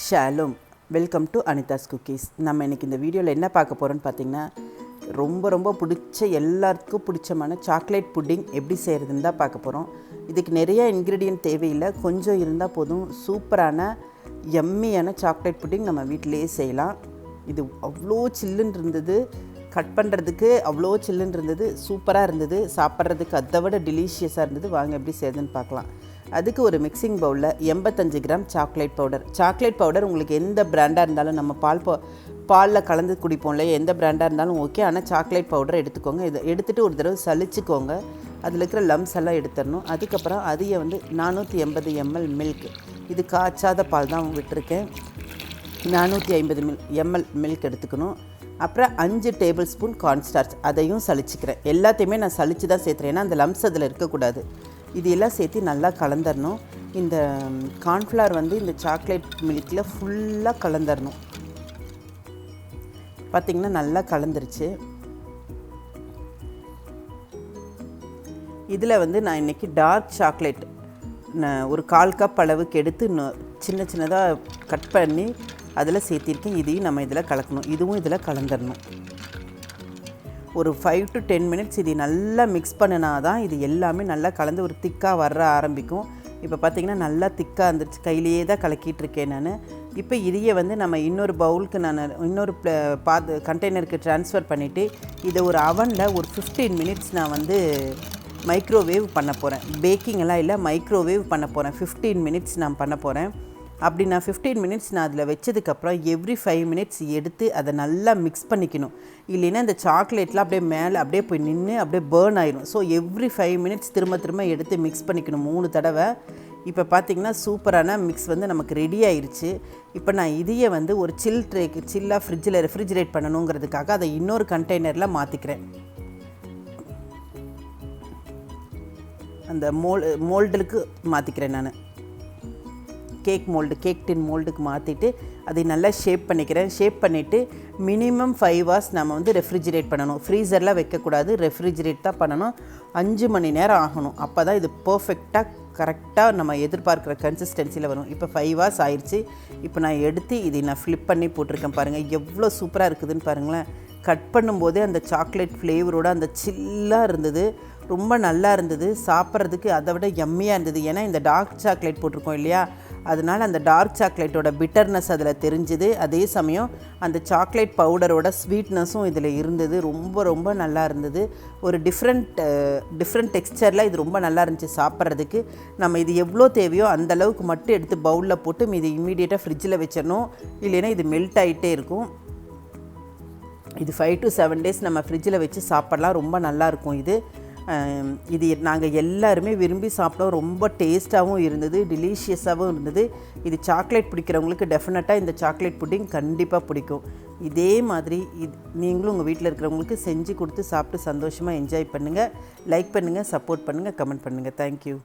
ஷாலும், welcome to Anitha's cookies. நம்ம இன்றைக்கி இந்த வீடியோவில் என்ன பார்க்க போகிறோன்னு பார்த்திங்கன்னா, ரொம்ப பிடிச்ச எல்லாருக்கும் பிடிச்சமான சாக்லேட் புட்டிங் எப்படி செய்கிறதுன்னு தான் பார்க்க போகிறோம். இதுக்கு நிறைய இன்க்ரீடியன்ட் தேவையில்லை, கொஞ்சம் இருந்தால் போதும். சூப்பரான யம்மியான சாக்லேட் புட்டிங் நம்ம வீட்டிலேயே செய்யலாம். இது அவ்வளோ சில்லுன்னு இருந்தது, கட் பண்ணுறதுக்கு அவ்வளோ சில்லுன்னு இருந்தது, சூப்பராக இருந்தது, சாப்பிட்றதுக்கு அதை விட டெலிஷியஸாக இருந்தது. வாங்க எப்படி செய்யுதுன்னு பார்க்கலாம். அதுக்கு ஒரு மிக்சிங் பவுலில் 85 கிராம் சாக்லேட் பவுடர் உங்களுக்கு எந்த பிராண்டாக இருந்தாலும், நம்ம பாலில் கலந்து குடிப்போம்ல, எந்த பிராண்டாக இருந்தாலும் ஓகே. ஆனால் சாக்லேட் பவுடர் எடுத்துக்கோங்க. இதை எடுத்துகிட்டு ஒரு தடவை சலிச்சுக்கோங்க, அதில் இருக்கிற லம்ஸ் எல்லாம் எடுத்துடணும். அதுக்கப்புறம் அதையை 480 ml மில்க், இது காய்ச்சாத பால் தான் விட்டுருக்கேன், 450 ml மில்க் எடுத்துக்கணும். அப்புறம் 5 டேபிள் ஸ்பூன் கார்ன்ஸ்டார்ச், அதையும் சலிச்சுக்கிறேன். எல்லாத்தையுமே நான் சலித்து தான் சேர்த்துறேன், ஏன்னா அந்த லம்ஸ் அதில் இருக்கக்கூடாது. இது எல்லாம் சேர்த்து நல்லா கலந்துடணும். இந்த கார்ன்ஃப்ளவர் இந்த சாக்லேட் மில்கில் ஃபுல்லாக கலந்துடணும். பார்த்திங்கன்னா நல்லா கலந்துருச்சு. இதில் நான் இன்றைக்கி டார்க் சாக்லேட் ஒரு 1/4 கப் அளவுக்கு எடுத்து சின்னதாக கட் பண்ணி அதில் சேர்த்திருக்கேன். இதையும் நம்ம இதில் கலக்கணும். இதுவும் இதில் கலந்துடணும். ஒரு 5 to 10 மினிட்ஸ் இது நல்லா மிக்ஸ் பண்ணினா தான் இது எல்லாமே நல்லா கலந்து ஒரு திக்காக வர ஆரம்பிக்கும். இப்போ பார்த்திங்கன்னா நல்லா திக்காக இருந்துச்சு, கையிலேயே தான் கலக்கிட்டுருக்கேன் நான். இப்போ இதையே நம்ம இன்னொரு பவுலுக்கு இன்னொரு கண்டெய்னருக்கு ட்ரான்ஸ்ஃபர் பண்ணிவிட்டு இதை ஒரு அவனில் ஒரு 15 மினிட்ஸ் நான் மைக்ரோவேவ் பண்ண போகிறேன். பேக்கிங் எல்லாம் இல்லை, மைக்ரோவேவ் பண்ண போகிறேன். 15 மினிட்ஸ் நான் பண்ண போகிறேன். அப்படி நான் 15 மினிட்ஸ் நான் அதில் வச்சதுக்கப்புறம் எவ்ரி 5 மினிட்ஸ் எடுத்து அதை நல்லா மிக்ஸ் பண்ணிக்கணும். இல்லைன்னா இந்த சாக்லேட்லாம் அப்படியே மேலே அப்படியே போய் நின்று அப்படியே பேர்ன் ஆயிடும். ஸோ எவ்ரி 5 மினிட்ஸ் திரும்ப எடுத்து மிக்ஸ் பண்ணிக்கணும் 3 தடவை. இப்போ பார்த்திங்கன்னா சூப்பரான மிக்ஸ் நமக்கு ரெடி ஆயிடுச்சு. இப்போ நான் இதையே ஒரு சில்லாக ஃப்ரிட்ஜில் ரெஃப்ரிஜரேட் பண்ணணுங்கிறதுக்காக அதை இன்னொரு கண்டெய்னரில் மாற்றிக்கிறேன். அந்த மோல்டுக்கு மாற்றிக்கிறேன் நான். கேக் டின் மோல்டுக்கு மாற்றிட்டு அதை நல்லா ஷேப் பண்ணிக்கிறேன். ஷேப் பண்ணிவிட்டு மினிமம் 5 hours நம்ம ரெஃப்ரிஜரேட் பண்ணணும். ஃப்ரீசரில் வைக்கக்கூடாது, ரெஃப்ரிஜரேட் தான் பண்ணணும். 5 மணி நேரம் ஆகணும். அப்போ தான் இது கரெக்டாக நம்ம எதிர்பார்க்குற கன்சிஸ்டன்சியில் வரும். இப்போ 5 hours ஆயிடுச்சு. இப்போ நான் எடுத்து இதை நான் ஃப்ளிப் பண்ணி போட்டிருக்கேன். பாருங்கள் எவ்வளோ சூப்பராக இருக்குதுன்னு பாருங்களேன். கட் பண்ணும்போதே அந்த சாக்லேட் ஃப்ளேவரோடு அந்த சில்லாக இருந்தது, ரொம்ப நல்லா இருந்தது. சாப்பிட்றதுக்கு அதை விட யம்மியாக இருந்தது. ஏன்னா இந்த டார்க் சாக்லேட் போட்டிருக்கோம் இல்லையா, அதனால் அந்த டார்க் சாக்லேட்டோட பிட்டர்னஸ் அதில் தெரிஞ்சுது. அதே சமயம் அந்த சாக்லேட் பவுடரோட ஸ்வீட்னஸும் இதில் இருந்தது. ரொம்ப நல்லா இருந்தது. ஒரு டிஃப்ரெண்ட் டெக்ஸ்சரில் இது ரொம்ப நல்லா இருந்துச்சு சாப்பிட்றதுக்கு. நம்ம இது எவ்வளோ தேவையோ அந்தளவுக்கு மட்டும் எடுத்து பவுலில் போட்டு இது இம்மீடியட்டாக ஃப்ரிட்ஜில் வச்சிடணும். இல்லைன்னா இது மெல்ட் ஆகிட்டே இருக்கும். இது 5 to 7 days நம்ம ஃப்ரிட்ஜில் வச்சு சாப்பிட்லாம். ரொம்ப நல்லாயிருக்கும். இது நாங்கள் எல்லாருமே விரும்பி சாப்பிட்டோம். ரொம்ப டேஸ்ட்டாகவும் இருந்தது, டெலிஷியஸாகவும் இருந்தது. இது சாக்லேட் பிடிக்கிறவங்களுக்கு டெஃபினட்டாக இந்த சாக்லேட் புட்டிங் கண்டிப்பாக பிடிக்கும். இதே மாதிரி நீங்களும் உங்கள் வீட்டில் இருக்கிறவங்களுக்கு செஞ்சு கொடுத்து சாப்பிட்டு சந்தோஷமாக என்ஜாய் பண்ணுங்கள். லைக் பண்ணுங்கள், சப்போர்ட் பண்ணுங்கள், கமெண்ட் பண்ணுங்கள். தேங்க்யூ.